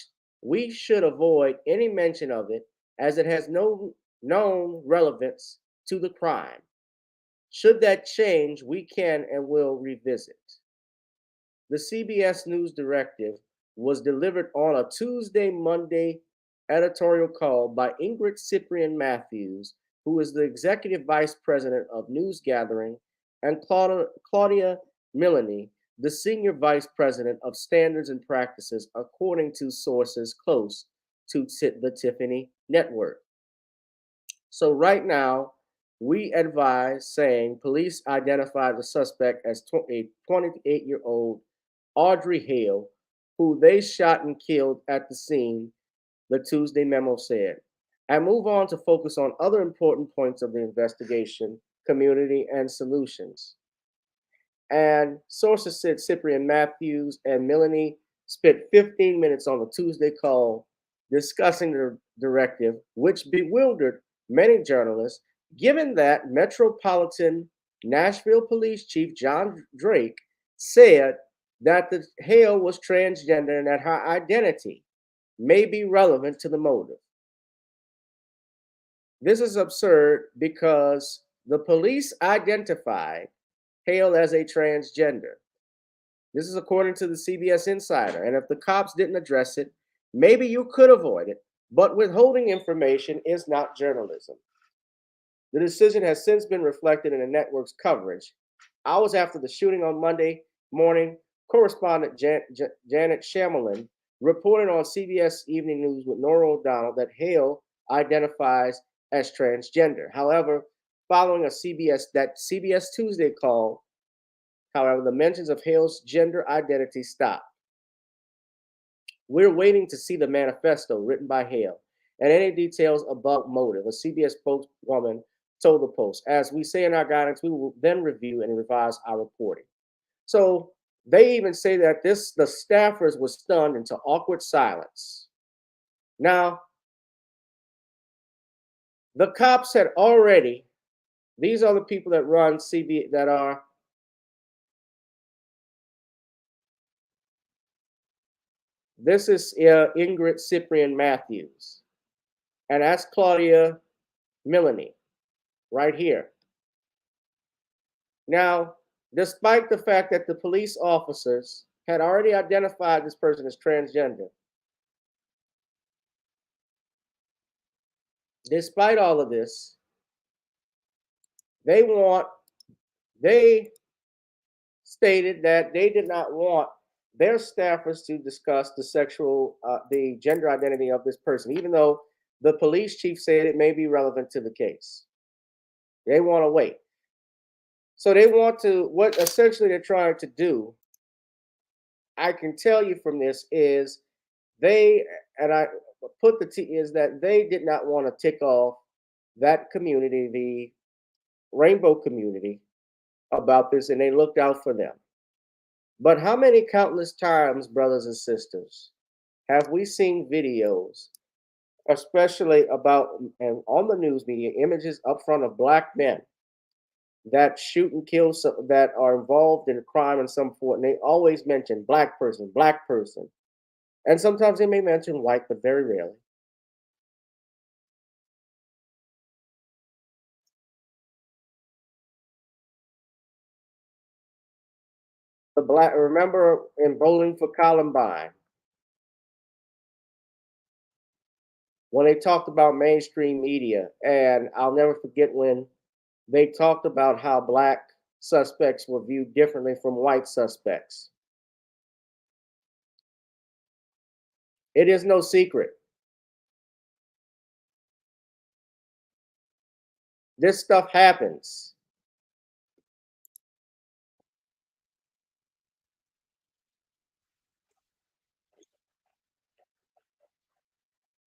we should avoid any mention of it as it has no known relevance to the crime. Should that change, we can and will revisit. The CBS News directive was delivered on a Monday editorial call by Ingrid Cyprian Matthews, who is the executive vice president of news gathering, and Claudia Milani, the senior vice president of standards and practices, according to sources close to the Tiffany Network. So right now, we advise saying police identified the suspect as a 28-year-old Audrey Hale, who they shot and killed at the scene, the Tuesday memo said, and move on to focus on other important points of the investigation, community, and solutions. And sources said Cyprian Matthews and Melanie spent 15 minutes on the Tuesday call discussing the directive, which bewildered many journalists, given that Metropolitan Nashville Police Chief John Drake said that the Hale was transgender and that her identity may be relevant to the motive. This is absurd because the police identified Hale as a transgender. This is according to the CBS Insider. And if the cops didn't address it, maybe you could avoid it, but withholding information is not journalism. The decision has since been reflected in the network's coverage. Hours after the shooting on Monday morning, correspondent Janet Shamlin reported on CBS Evening News with Nora O'Donnell that Hale identifies as transgender. However, following a CBS Tuesday call, however, the mentions of Hale's gender identity stopped. We're waiting to see the manifesto written by Hale and any details about motive, a CBS spokeswoman told the Post. As we say in our guidance, we will then review and revise our reporting. So they even say that the staffers were stunned into awkward silence. Now, the cops had already, these are the people that run CBS, that are this is Ingrid Cyprian Matthews, and that's Claudia Milani right here. Now, despite the fact that the police officers had already identified this person as transgender, despite all of this, they stated that they did not want their staffers to discuss the gender identity of this person, even though the police chief said it may be relevant to the case. They want to wait. So they want to, what essentially they're trying to do, I can tell you from this, is they, and I put the T, is that they did not want to tick off that community, the rainbow community, about this, and they looked out for them. But how many countless times, brothers and sisters, have we seen videos, especially about, and on the news media, images up front of black men that shoot and kill, that are involved in a crime in some form, and they always mention black person, and sometimes they may mention white, but very rarely. The black, remember in Bowling for Columbine, when they talked about mainstream media, and I'll never forget when they talked about how black suspects were viewed differently from white suspects. It is no secret. This stuff happens.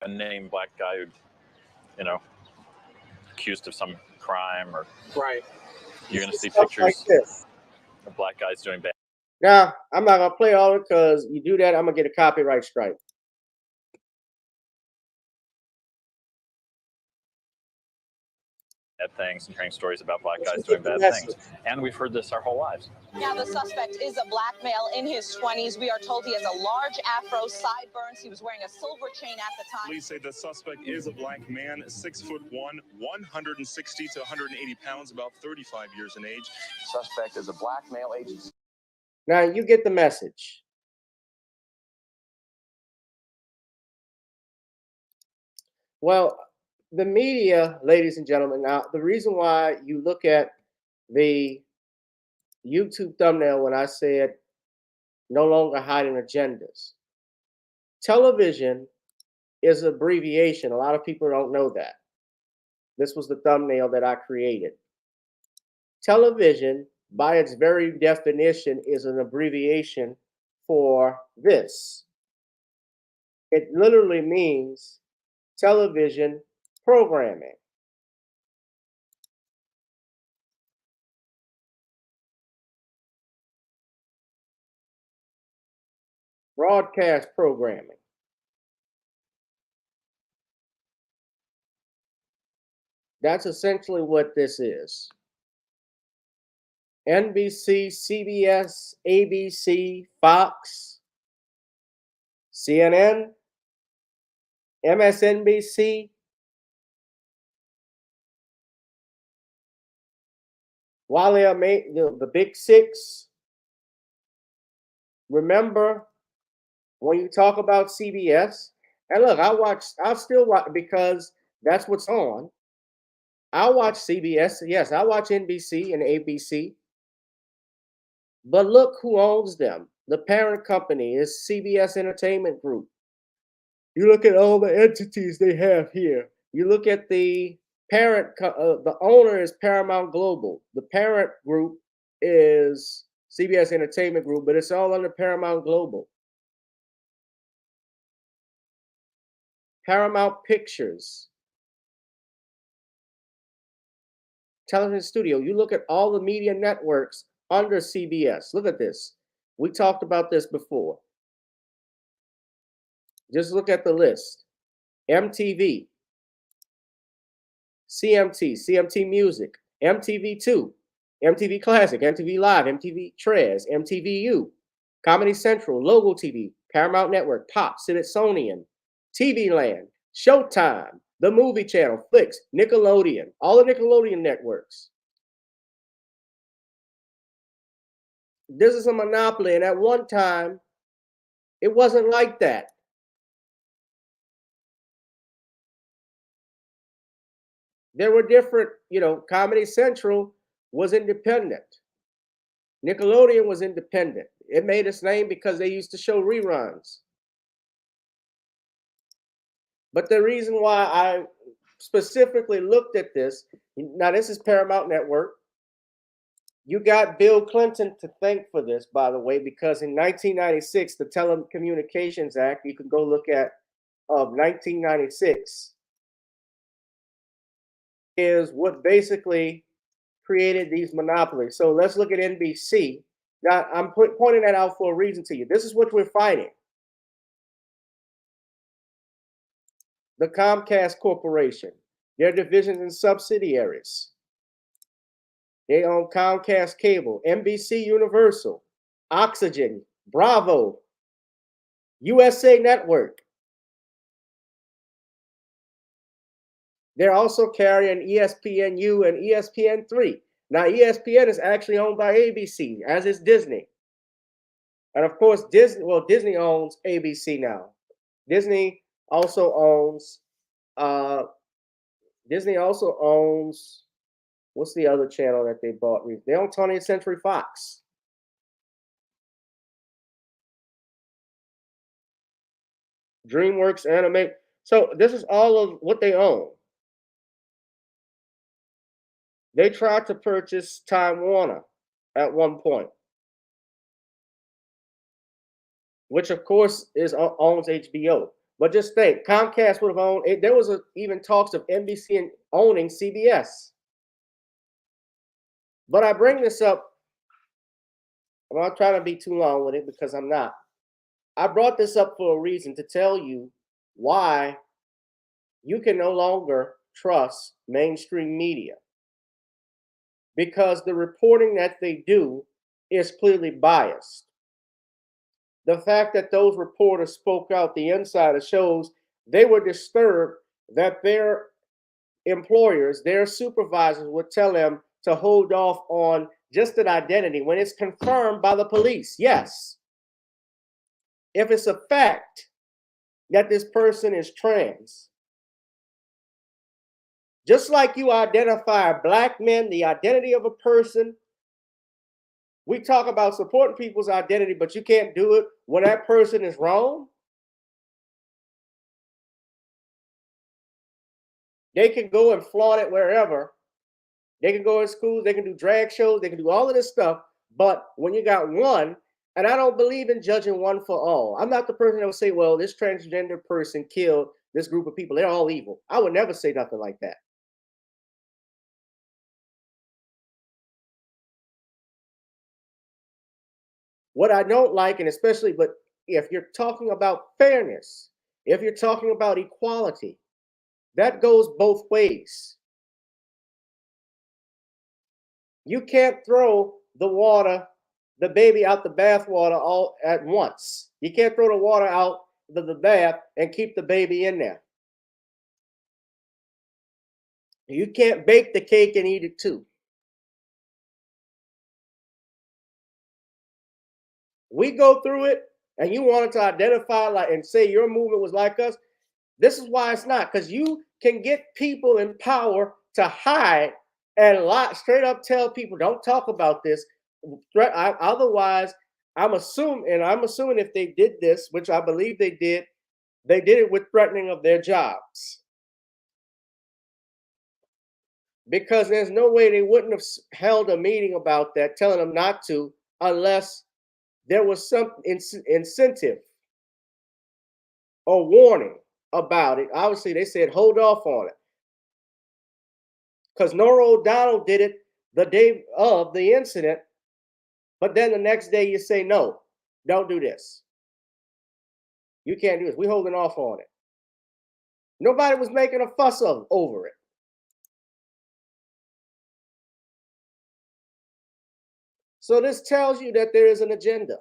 A named black guy who, accused of some crime, or you're going to see pictures like this of black guys doing bad. Now, I'm not gonna play all of it because you do that, I'm gonna get a copyright strike. Bad things and hearing stories about black guys doing bad things. And we've heard this our whole lives. Now, the suspect is a black male in his 20s. We are told he has a large afro, sideburns. He was wearing a silver chain at the time. Police say the suspect is a black man, 6'1", 160 to 180 pounds, about 35 years in age. Suspect is a black male agent. Now, you get the message. Well, the media, ladies and gentlemen, now the reason why you look at the YouTube thumbnail when I said no longer hiding agendas, television is an abbreviation. A lot of people don't know that. This was the thumbnail that I created. Television, by its very definition, is an abbreviation for this. It literally means television programming. Broadcast programming. That's essentially what this is. NBC, CBS, ABC, Fox, CNN, MSNBC, while they are made the big six, remember when you talk about CBS, and look, I'll still watch because that's what's on. I'll watch CBS, yes, I watch NBC and ABC, but look who owns them. The parent company is CBS Entertainment Group. You look at all the entities they have here. You look at the the owner is Paramount Global. The parent group is CBS Entertainment Group, but it's all under Paramount Global. Paramount Pictures, Television Studio. You look at all the media networks under CBS. Look at this. We talked about this before. Just look at the list. MTV, CMT Music, MTV2, MTV Classic, MTV Live, MTV Trez, MTVU, Comedy Central, Logo TV, Paramount Network, Pop, Smithsonian, TV Land, Showtime, The Movie Channel, Flix, Nickelodeon, all the Nickelodeon networks. This is a monopoly, and at one time, it wasn't like that. There were different, Comedy Central was independent. Nickelodeon was independent. It made its name because they used to show reruns. But the reason why I specifically looked at this, now this is Paramount Network. You got Bill Clinton to thank for this, by the way, because in 1996, the Telecommunications Act, you can go look at, of 1996, is what basically created these monopolies. So let's look at NBC. Now, I'm pointing that out for a reason to you. This is what we're fighting. The Comcast Corporation, their divisions and subsidiaries. They own Comcast Cable, NBC Universal, Oxygen, Bravo, USA Network. They're also carrying ESPNU and ESPN3. Now, ESPN is actually owned by ABC, as is Disney. And of course, Disney owns ABC now. Disney also owns, what's the other channel that they bought? They own 20th Century Fox. DreamWorks Anime. So this is all of what they own. They tried to purchase Time Warner at one point, which of course owns HBO. But just think, Comcast would have owned. There was even talks of NBC owning CBS. But I bring this up. I'm not trying to be too long with it because I'm not. I brought this up for a reason, to tell you why you can no longer trust mainstream media. Because the reporting that they do is clearly biased. The fact that those reporters spoke out, the insider, shows they were disturbed that their employers, their supervisors would tell them to hold off on just an identity when it's confirmed by the police. Yes. If it's a fact that this person is trans, just like you identify black men, the identity of a person, we talk about supporting people's identity, but you can't do it when that person is wrong. They can go and flaunt it wherever. They can go in schools, they can do drag shows, they can do all of this stuff. But when you got one, and I don't believe in judging one for all. I'm not the person that would say, well, this transgender person killed this group of people. They're all evil. I would never say nothing like that. What I don't like, and especially, but if you're talking about fairness, if you're talking about equality, that goes both ways. You can't throw the baby out the bathwater all at once. You can't throw the water out the bath and keep the baby in there. You can't bake the cake and eat it too. we go through it and you wanted to identify like and say your movement was like us, this is why it's not, because you can get people in power to hide and lie, straight up tell people don't talk about this. Otherwise, I'm assuming if they did this, which I believe they did it with threatening of their jobs. Because there's no way they wouldn't have held a meeting about that, telling them not to, unless there was some incentive or warning about it. Obviously, they said hold off on it. Because Nora O'Donnell did it the day of the incident, but then the next day you say, no, don't do this. You can't do this. We're holding off on it. Nobody was making a fuss over it. So this tells you that there is an agenda.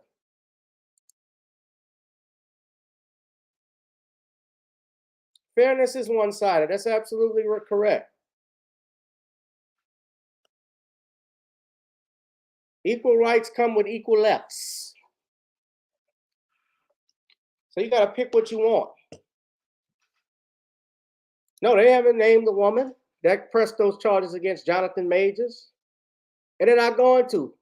Fairness is one-sided. That's absolutely correct. Equal rights come with equal lefts. So you got to pick what you want. No, they haven't named the woman that pressed those charges against Jonathan Majors. And they're not going to.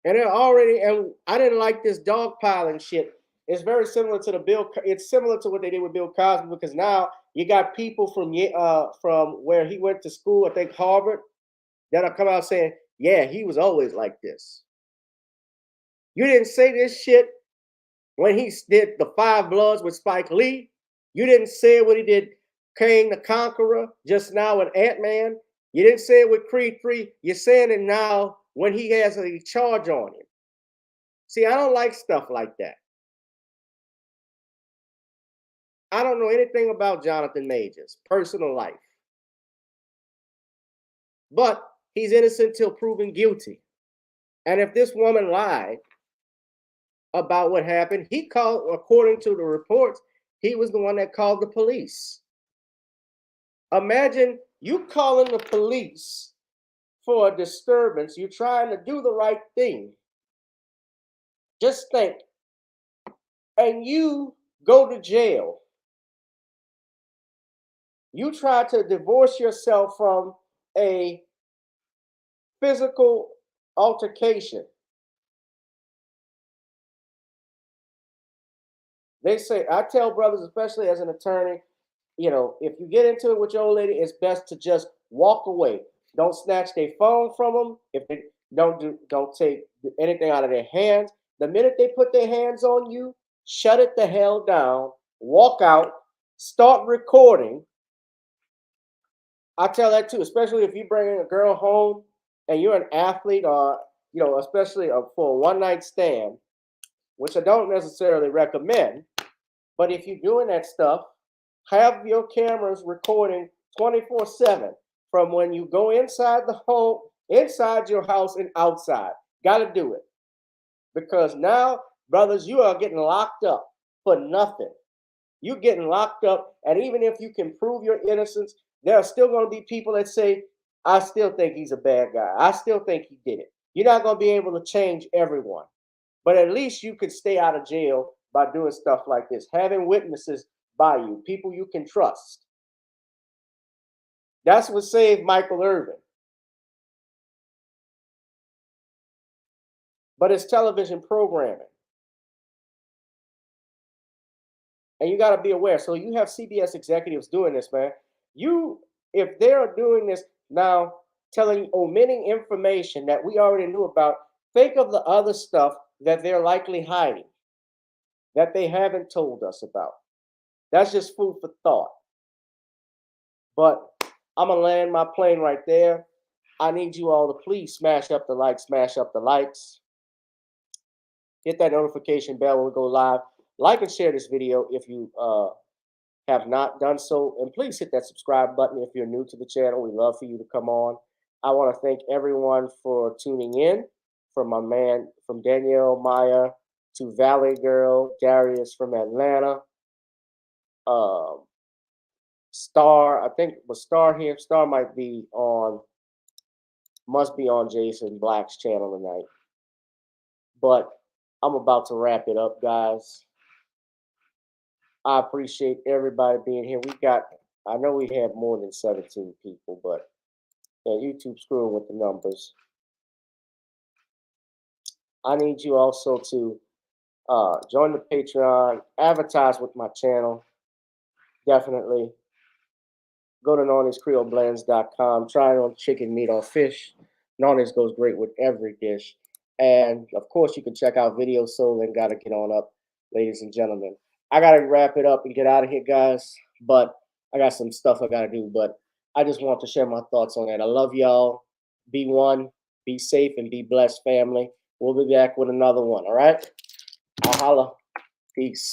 And they're already, and I didn't like this dogpiling shit. It's very similar to it's similar to what they did with Bill Cosby, because now you got people from where he went to school, I think Harvard, that'll come out saying, yeah, he was always like this. You didn't say this shit when he did The Five Bloods with Spike Lee. You didn't say it when he did Kang the Conqueror just now with Ant-Man. You didn't say it with Creed 3. You're saying it now when he has a charge on him. See, I don't like stuff like that. I don't know anything about Jonathan Majors' personal life. But he's innocent till proven guilty. And if this woman lied about what happened, he called, according to the reports, he was the one that called the police. Imagine you calling the police for a disturbance. You're trying to do the right thing. Just think. And you go to jail. You try to divorce yourself from a physical altercation. They say, I tell brothers, especially as an attorney, you know, if you get into it with your old lady, it's best to just walk away. Don't snatch their phone from them. If they don't take anything out of their hands. The minute they put their hands on you, shut it the hell down, walk out, start recording. I tell that too, especially if you bring a girl home and you're an athlete, or, you know, especially for a one-night stand, which I don't necessarily recommend. But if you're doing that stuff, have your cameras recording 24/7 from when you go inside the home, inside your house, and outside. Got to do it. Because now, brothers, you are getting locked up for nothing. You're getting locked up, and even if you can prove your innocence, there are still going to be people that say, I still think he's a bad guy. I still think he did it. You're not going to be able to change everyone. But at least you could stay out of jail by doing stuff like this, having witnesses by you, people you can trust. That's what saved Michael Irvin. But it's television programming. And you got to be aware. So you have CBS executives doing this, man. If they're doing this now, omitting information that we already knew about, think of the other stuff that they're likely hiding, that they haven't told us about. That's just food for thought. But I'm going to land my plane right there. I need you all to please smash up the likes, hit that notification bell when we go live. Like and share this video if you have not done so. And please hit that subscribe button if you're new to the channel. We'd love for you to come on. I want to thank everyone for tuning in. From my man, from Danielle Maya to Valley Girl, Darius from Atlanta. Star, I think was Star here. Star must be on Jason Black's channel tonight. But I'm about to wrap it up, guys. I appreciate everybody being here. I know we had more than 17 people, but YouTube screwing with the numbers. I need you also to join the Patreon, advertise with my channel. Definitely. Go to NornisCreoleBlends.com. Try it on chicken, meat, or fish. Nornis goes great with every dish. And, of course, you can check out Video Soul and Gotta Get On Up, ladies and gentlemen. I got to wrap it up and get out of here, guys. But I got some stuff I got to do. But I just want to share my thoughts on that. I love y'all. Be one, be safe, and be blessed, family. We'll be back with another one, all right? I'll holla. Peace.